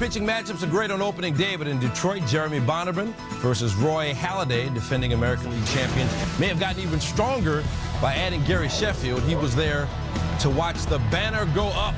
Pitching matchups are great on opening day, but in Detroit, Jeremy Bonderman versus Roy Halladay, defending American League champions, may have gotten even stronger by adding Gary Sheffield. He was there to watch the banner go up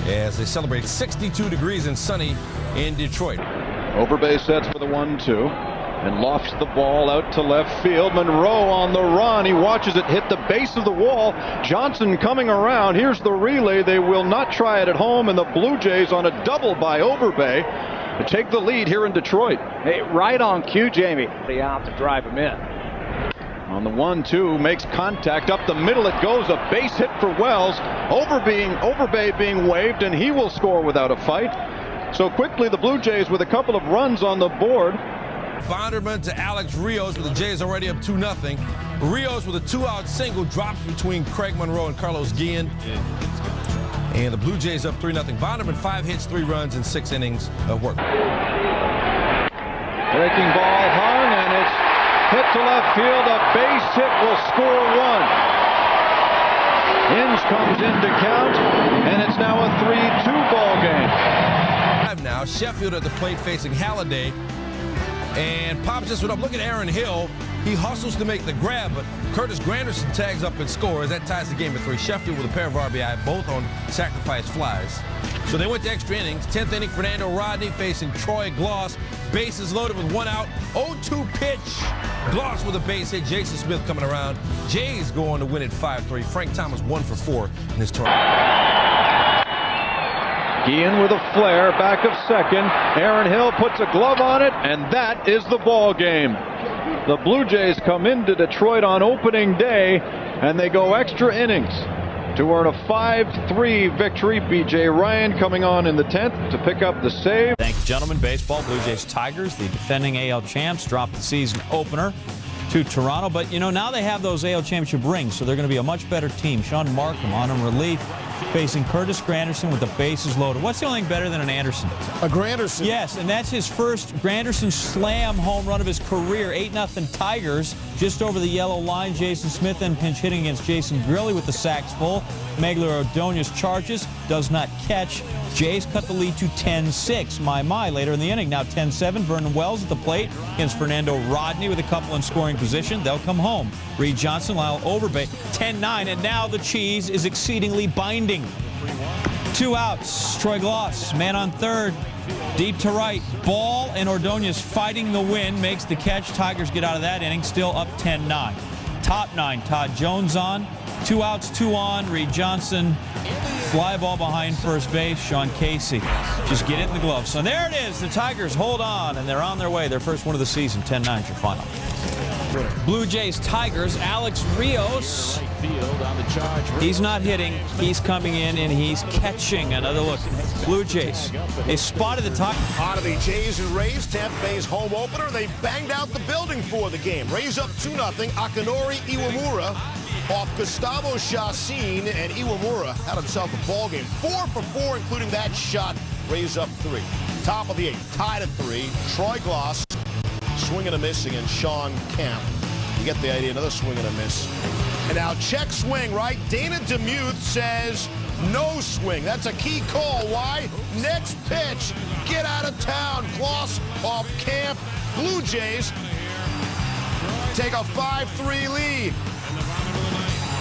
as they celebrate 62 degrees and sunny in Detroit. Overbay sets for the 1-2 and lofts the ball out to left field. Monroe on the run. He watches it hit the base of the wall. Johnson coming around. Here's the relay. They will not try it at home, and the Blue Jays on a double by Overbay to take the lead here in Detroit. Hey, right on cue, Jamie. They out to drive him in. On the 1-2, makes contact up the middle. It goes, a base hit for Wells. Overbay being waved, and he will score without a fight. So quickly, the Blue Jays with a couple of runs on the board. Bonderman to Alex Rios, with the Jays already up 2-0. Rios with a 2-out single drops between Craig Monroe and Carlos Guillen. And the Blue Jays up 3-0. Bonderman 5 hits, 3 runs in 6 innings of work. Breaking ball hung, and it's hit to left field. A base hit will score 1. Inge comes in to count, and it's now a 3-2 ball game. Now Sheffield at the plate facing Halladay. And pops this one up. Look at Aaron Hill. He hustles to make the grab, but Curtis Granderson tags up and scores. That ties the game at 3. Sheffield with a pair of RBI, both on sacrifice flies. So they went to extra innings. 10th inning, Fernando Rodney facing Troy Gloss. Bases loaded with 1 out. 0-2 pitch. Gloss with a base hit. Jason Smith coming around. Jays go on to win at 5-3. Frank Thomas 1 for 4 in this tournament. Guillen with a flare, back of second. Aaron Hill puts a glove on it, and that is the ball game. The Blue Jays come into Detroit on opening day, and they go extra innings to earn a 5-3 victory. B.J. Ryan coming on in the 10th to pick up the save. Thank you, gentlemen. Baseball, Blue Jays Tigers, the defending AL champs, dropped the season opener to Toronto. But, you know, now they have those AL championship rings, so they're going to be a much better team. Sean Markham on in relief, facing Curtis Granderson with the bases loaded. What's the only thing better than an Anderson? A Granderson. Yes, and that's his first Granderson slam home run of his career. 8-0 Tigers, just over the yellow line. Jason Smith then pinch hitting against Jason Grilli with the sacks full. Miguel Ordonez charges, does not catch. Jays cut the lead to 10-6. My, later in the inning. Now 10-7. Vernon Wells at the plate against Fernando Rodney with a couple in scoring position. They'll come home. Reed Johnson, Lyle Overbay, 10-9. And now the cheese is exceedingly binding. 2 outs. Troy Gloss, man on third. Deep to right. Ball, and Ordonez fighting the wind. Makes the catch. Tigers get out of that inning. Still up 10-9. Top 9. Todd Jones on. 2 outs, 2 on. Reed Johnson. Fly ball behind first base. Sean Casey. Just get it in the glove. So there it is. The Tigers hold on, and they're on their way. Their first win of the season. 10-9 is your final. Blue Jays Tigers. Alex Rios. He's not hitting. He's coming in, and he's catching. Another look. Blue Jays. They spotted the top. Out of the Jays and Rays, Tampa Bay's home opener. They banged out the building for the game. Rays up 2-0. Akinori Iwamura off Gustavo Chacin, and Iwamura had himself a ball game. 4 for 4, including that shot. Rays up 3. Top of the 8th, tied at 3. Troy Gloss, swing and a miss against Sean Camp. You get the idea, another swing and a miss. And now check swing, right? Dana DeMuth says no swing. That's a key call. Why? Next pitch, get out of town. Gloss off Camp. Blue Jays take a 5-3 lead.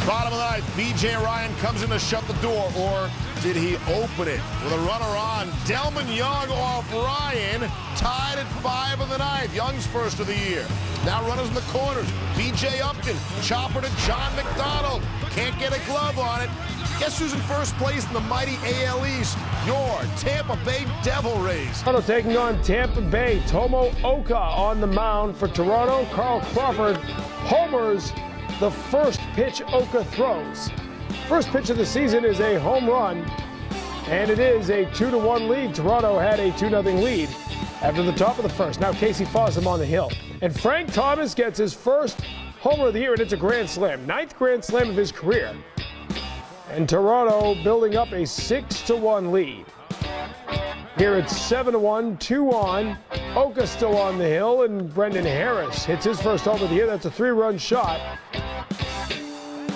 Bottom of the 9th, B.J. Ryan comes in to shut the door, or did he open it? With a runner on, Delman Young off Ryan, tied at 5 of the 9th. Young's first of the year. Now runners in the corners. B.J. Upton, chopper to John McDonald. Can't get a glove on it. Guess who's in first place in the mighty AL East? Your Tampa Bay Devil Rays. Toronto taking on Tampa Bay. Tomo Oka on the mound for Toronto. Carl Crawford homers the first pitch Oka throws. First pitch of the season is a home run, and it is a 2-1 lead. Toronto had a 2-0 lead after the top of the first. Now Casey Fossum on the hill. And Frank Thomas gets his first homer of the year, and it's a grand slam. 9th grand slam of his career. And Toronto building up a 6-1 lead. Here it's 7-1, 2 on. Oka still on the hill, and Brendan Harris hits his first home of the year. That's a 3-run shot.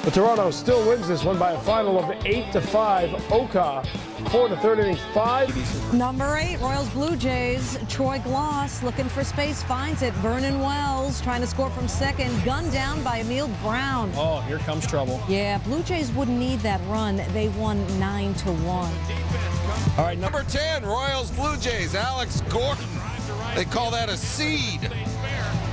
But Toronto still wins this one by a final of 8-5. Oka, 4 to third inning, 5. Number 8, Royals Blue Jays. Troy Gloss looking for space, finds it. Vernon Wells trying to score from second, gunned down by Emil Brown. Oh, here comes trouble. Yeah, Blue Jays wouldn't need that run. They won 9-1. All right, Number 10, Royals Blue Jays, Alex Gordon. They call that a seed.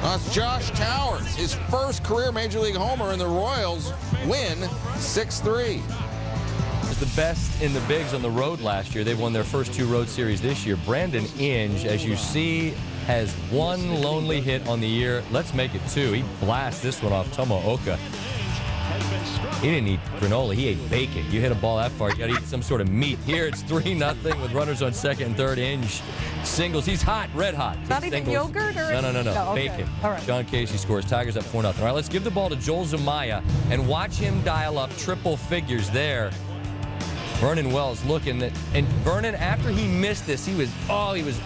That's Josh Towers, his first career Major League homer, and the Royals win 6-3. The best in the bigs on the road last year. They've won their first 2 road series this year. Brandon Inge, as you see, has 1 lonely hit on the year. Let's make it 2. He blasts this one off Tomo Oka. He didn't eat granola, he ate bacon. You hit a ball that far, you gotta eat some sort of meat. Here it's 3-0 with runners on second and third. Inge singles. He's hot, red hot. Not even yogurt or No. okay. Bacon. All right. Sean Casey scores. Tigers up 4-0. All right, let's give the ball to Joel Zumaya and watch him dial up triple figures there. Vernon Wells looking at, and Vernon, after he missed this, he was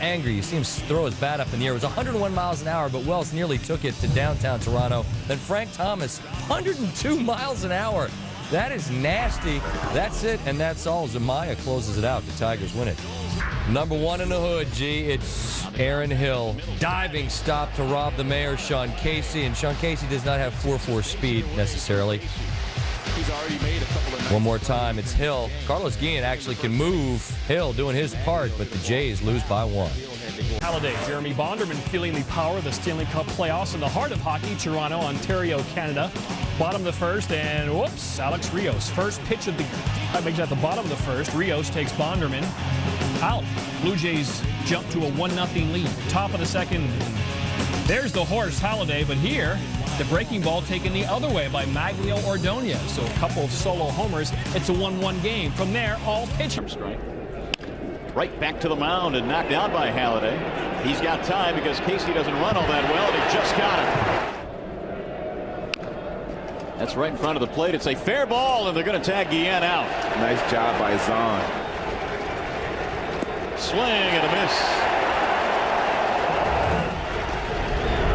angry. You see him throw his bat up in the air. It was 101 miles an hour, but Wells nearly took it to downtown Toronto. Then Frank Thomas, 102 miles an hour. That is nasty. That's it, and that's all. Zumaya closes it out. The Tigers win it. Number 1 in the hood, G. It's Aaron Hill. Diving stop to rob the mayor, Sean Casey. And Sean Casey does not have 4.4 speed necessarily. He's already made a couple of One more time, it's Hill. Carlos Guillen actually can move. Hill doing his part, but the Jays lose by 1. Halladay, Jeremy Bonderman feeling the power of the Stanley Cup playoffs in the heart of hockey, Toronto, Ontario, Canada. Bottom of the first, and whoops, Alex Rios. First pitch of the, at the bottom of the first. Rios takes Bonderman out. Blue Jays jump to a 1-0 lead. Top of the second, there's the horse, Halladay, but here, the breaking ball taken the other way by Maglio Ordonez. So a couple of solo homers. It's a 1-1 game. From there, all pitching. Strike. Right back to the mound and knocked out by Halladay. He's got time because Casey doesn't run all that well, and he just got it. That's right in front of the plate. It's a fair ball, and they're going to tag Guillen out. Nice job by Zahn. Swing and a miss.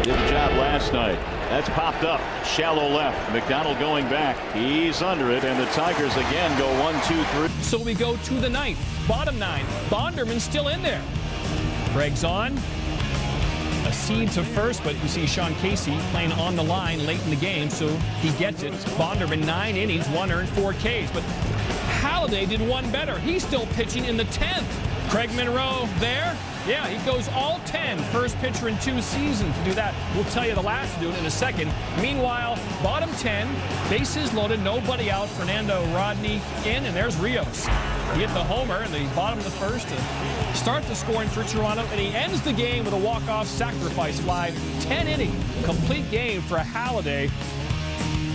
Did the job last night. That's popped up. Shallow left. McDonald going back. He's under it, and the Tigers again go 1-2-3. So we go to the 9th. Bottom 9. Bonderman's still in there. Greg's on. A seed to first, but you see Sean Casey playing on the line late in the game, so he gets it. Bonderman, 9 innings, 1 earned, 4 Ks. But Halladay did one better. He's still pitching in the 10th. Craig Monroe there. Yeah, he goes all 10. First pitcher in 2 seasons to do that. We'll tell you the last to do it in a second. Meanwhile, bottom 10, bases loaded, nobody out. Fernando Rodney in, and there's Rios. He hit the homer in the bottom of the first to start the scoring for Toronto, and he ends the game with a walk-off sacrifice fly. 10-inning complete game for Halladay.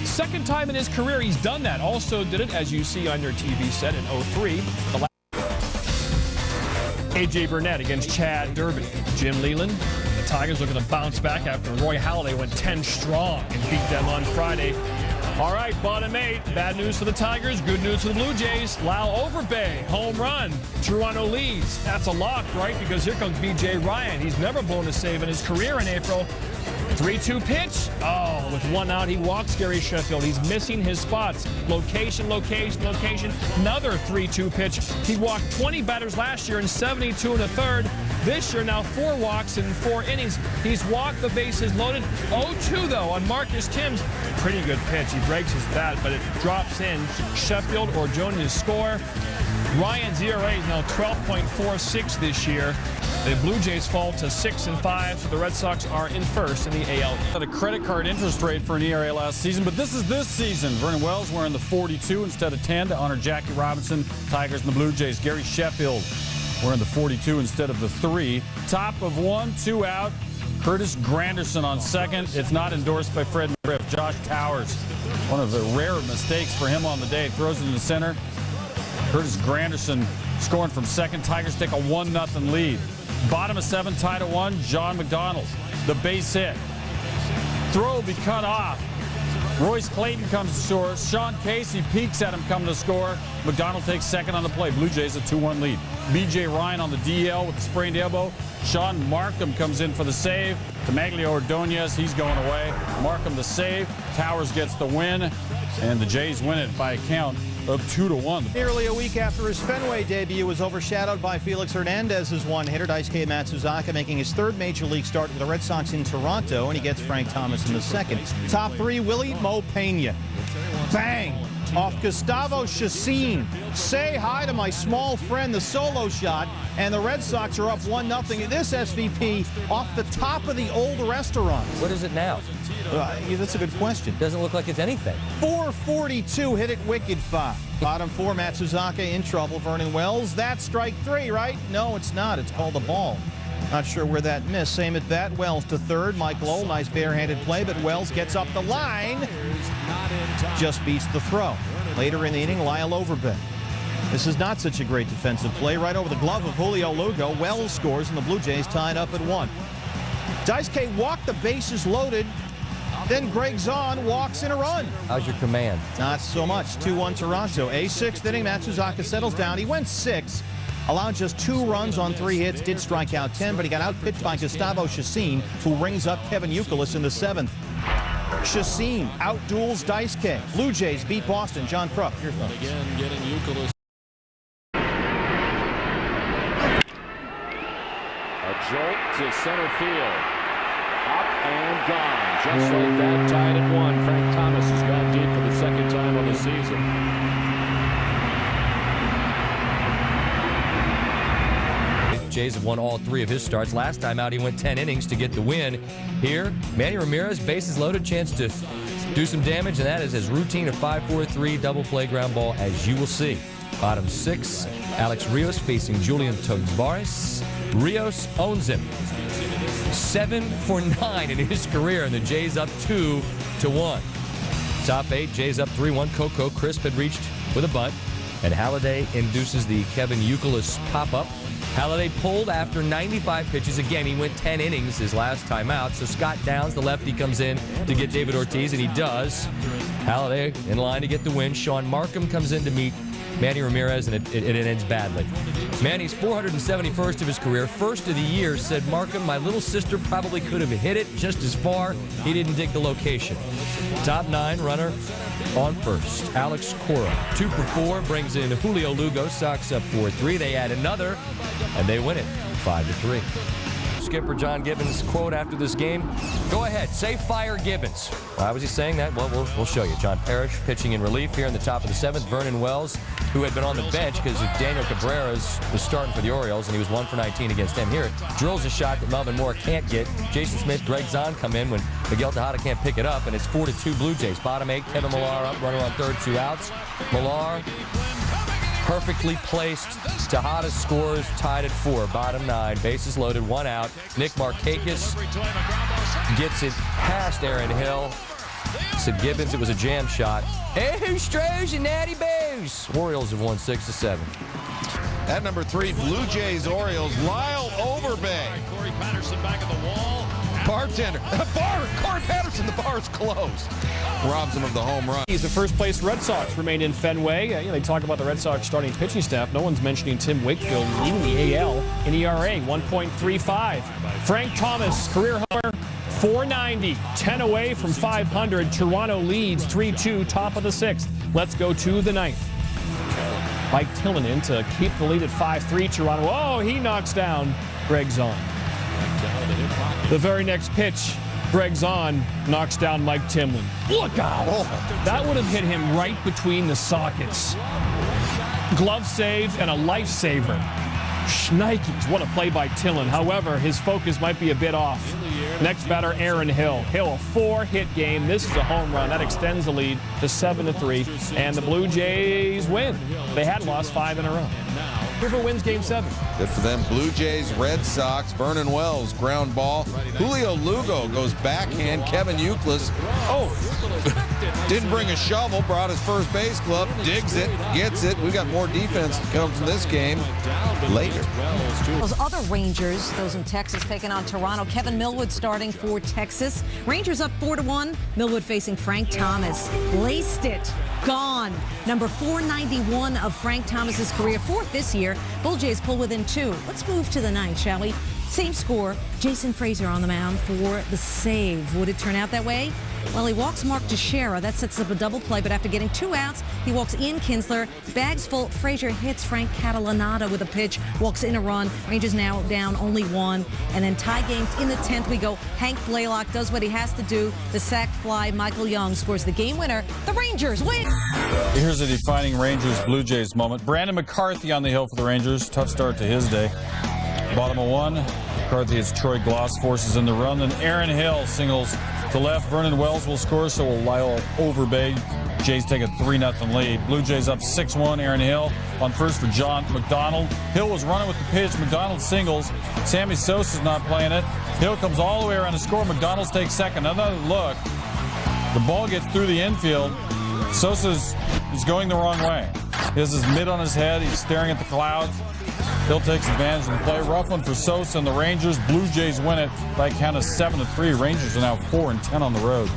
Second time in his career he's done that. Also did it, as you see on your TV set, in 03. A.J. Burnett against Chad Durbin. Jim Leland. The Tigers looking to bounce back after Roy Halladay went 10 strong and beat them on Friday. All right, bottom 8. Bad news for the Tigers. Good news for the Blue Jays. Lyle Overbay, home run. Toronto leads. That's a lock, right? Because here comes B.J. Ryan. He's never blown a save in his career in April. 3-2 pitch. Oh, with 1 out, he walks Gary Sheffield. He's missing his spots. Location, location, location. Another 3-2 pitch. He walked 20 batters last year in 72 and a third. This year, now 4 walks in 4 innings. He's walked, the bases loaded. 0-2, though, on Marcus Timms. Pretty good pitch. He breaks his bat, but it drops in. Sheffield or Jones score. Ryan's ERA is now 12.46 this year. The Blue Jays fall to 6-5, so the Red Sox are in first in the AL. Had a credit card interest rate for an ERA last season, but this is this season. Vernon Wells wearing the 42 instead of 10 to honor Jackie Robinson. Tigers and the Blue Jays. Gary Sheffield wearing the 42 instead of the 3. Top of 1, 2 out. Curtis Granderson on second. It's not endorsed by Fred Griff. Josh Towers, one of the rare mistakes for him on the day. Throws it in the center. Curtis Granderson scoring from second. Tigers take a 1-0 lead. Bottom of 7, tied at 1. John McDonald, the base hit. Throw will be cut off. Royce Clayton comes to score. Sean Casey peeks at him coming to score. McDonald takes second on the play. Blue Jays a 2-1 lead. B.J. Ryan on the DL with the sprained elbow. Sean Markham comes in for the save. To Maglio Ordonez, he's going away. Markham the save. Towers gets the win. And the Jays win it by a count of 2-1. Nearly a week after his Fenway debut was overshadowed by Felix Hernandez's one-hitter, Daisuke Matsuzaka making his third major league start with the Red Sox in Toronto, and he gets Frank Thomas in the second. Top three, Willie Mo Pena. Bang! Off Gustavo Chacin. Say hi to my small friend, the solo shot, and the Red Sox are up 1-0. This SVP off the top of the old restaurant. What is it now? Yeah, that's a good question. Doesn't look like it's anything. 442, hit it wicked far. Bottom four, Matsuzaka in trouble. Vernon Wells, that's strike three, right? No, it's not. It's called a ball. Not sure where that missed. Same at bat. Wells to third. Mike Lowell, nice barehanded play, but Wells gets up the line. Just beats the throw. Later in the inning, Lyle Overbet. This is not such a great defensive play. Right over the glove of Julio Lugo. Wells scores, and the Blue Jays tied up at 1. Daisuke walked the bases loaded. Then Greg Zahn walks in a run. How's your command? Not so much. 2-1 Toronto. A sixth inning, Matsuzaka settles down. He went 6. Allowed just 2 runs on 3 hits, did strike out 10, but he got outpitched by Gustavo Chacin, who rings up Kevin Youkilis in the 7th. Chacin outduels Daisuke. Blue Jays beat Boston. John Krupp, your thoughts. Again, getting Youkilis. A jolt to center field. Up and gone. Just like that, tied at 1. Frank Thomas has gone deep for the second time on the season. Jays have won all 3 of his starts. Last time out, he went 10 innings to get the win. Here, Manny Ramirez, bases loaded, chance to do some damage, and that is as routine a 5-4-3 double play ground ball as you will see. Bottom 6, Alex Rios facing Julian Tavares. Rios owns him. 7 for 9 in his career, and the Jays up 2-1. Top 8, Jays up 3-1. Coco Crisp had reached with a bunt, and Halladay induces the Kevin Youkilis pop-up. Halladay pulled after 95 pitches. Again, he went 10 innings his last time out. So Scott Downs, the lefty, comes in to get David Ortiz, and he does. Halladay in line to get the win. Sean Markham comes in to meet Manny Ramirez, and it ends badly. Manny's 471st of his career, first of the year, said Markham, my little sister probably could have hit it just as far. He didn't dig the location. Top 9 runner on first. Alex Cora, 2 for 4, brings in Julio Lugo. Sox up 4-3. They add another, and they win it 5-3. Skipper John Gibbons' quote after this game, go ahead, say fire Gibbons. Why was he saying that? Well, we'll show you. John Parrish pitching in relief here in the top of the 7th. Vernon Wells, who had been on the bench because Daniel Cabrera's was starting for the Orioles, and he was 1 for 19 against him here. Drills a shot that Melvin Moore can't get. Jason Smith, Greg Zahn come in when Miguel Tejada can't pick it up, and it's 4-2 Blue Jays. Bottom 8, Kevin Millar up, runner on third, 2 outs. Millar perfectly placed. Tejada scores, tied at 4. Bottom 9, bases loaded, 1 out. Nick Markakis gets it past Aaron Hill. Said Gibbons it was a jam shot. Hey, Strohs and Natty Boos. Orioles have won 6-7. At number 3, Blue Jays Orioles, Lyle Overbay. Corey Patterson back at the wall. Bartender. Corey Patterson, the bar is closed. Robs him of the home run. He's the first place Red Sox remained in Fenway. They talk about the Red Sox starting pitching staff. No one's mentioning Tim Wakefield, even the AL, in ERA, 1.35. Frank Thomas, career homer, 490, 10 away from 500. Toronto leads 3-2, top of the 6th. Let's go to the 9th. Mike Tillman in to keep the lead at 5-3. Toronto, oh, he knocks down Greg Zahn. The very next pitch, Greg Zahn knocks down Mike Timlin. Look out! Oh. That would have hit him right between the sockets. Glove save and a lifesaver. Shnikes, what a play by Tillman. However, his focus might be a bit off. Next batter, Aaron Hill. Hill, a 4-hit game. This is a home run. That extends the lead to 7-3. And the Blue Jays win. They had lost 5 in a row. Hoover wins Game 7. Good for them. Blue Jays, Red Sox, Vernon Wells, ground ball. Julio Lugo goes backhand. Kevin Youkilis, didn't bring a shovel, brought his first base glove, digs it, gets it. We got more defense to come from this game later. Those other Rangers, those in Texas, taking on Toronto. Kevin Millwood starting for Texas. Rangers up 4-1. Millwood facing Frank Thomas. Laced it. Gone. Number 491 of Frank Thomas's career, 4th this year. Bull Jays pull within 2. Let's move to the 9th, shall we? Same score. Jason Frazier on the mound for the save. Would it turn out that way? Well, he walks Mark Teixeira. That sets up a double play, but after getting 2 outs, he walks Ian Kinsler. Bags full. Frazier hits Frank Catalanata with a pitch, walks in a run. Rangers now down only 1. And then tie games in the 10th. We go. Hank Blaylock does what he has to do. The sac fly. Michael Young scores the game winner. The Rangers win. Here's a defining Rangers-Blue Jays moment. Brandon McCarthy on the hill for the Rangers. Tough start to his day. Bottom of 1. McCarthy hits Troy Gloss, forces in the run. Then Aaron Hill singles to left. Vernon Wells will score, so will Lyle Overbay. Jays take a 3-0 lead. Blue Jays up 6-1. Aaron Hill on first for John McDonald. Hill was running with the pitch. McDonald singles. Sammy Sosa's not playing it. Hill comes all the way around to score. McDonald takes second. Another look. The ball gets through the infield. Sosa's going the wrong way. He has his mitt on his head. He's staring at the clouds. Hill takes advantage of the play. Rough one for Sosa and the Rangers. Blue Jays win it by a count of 7-3. Rangers are now 4-10 on the road.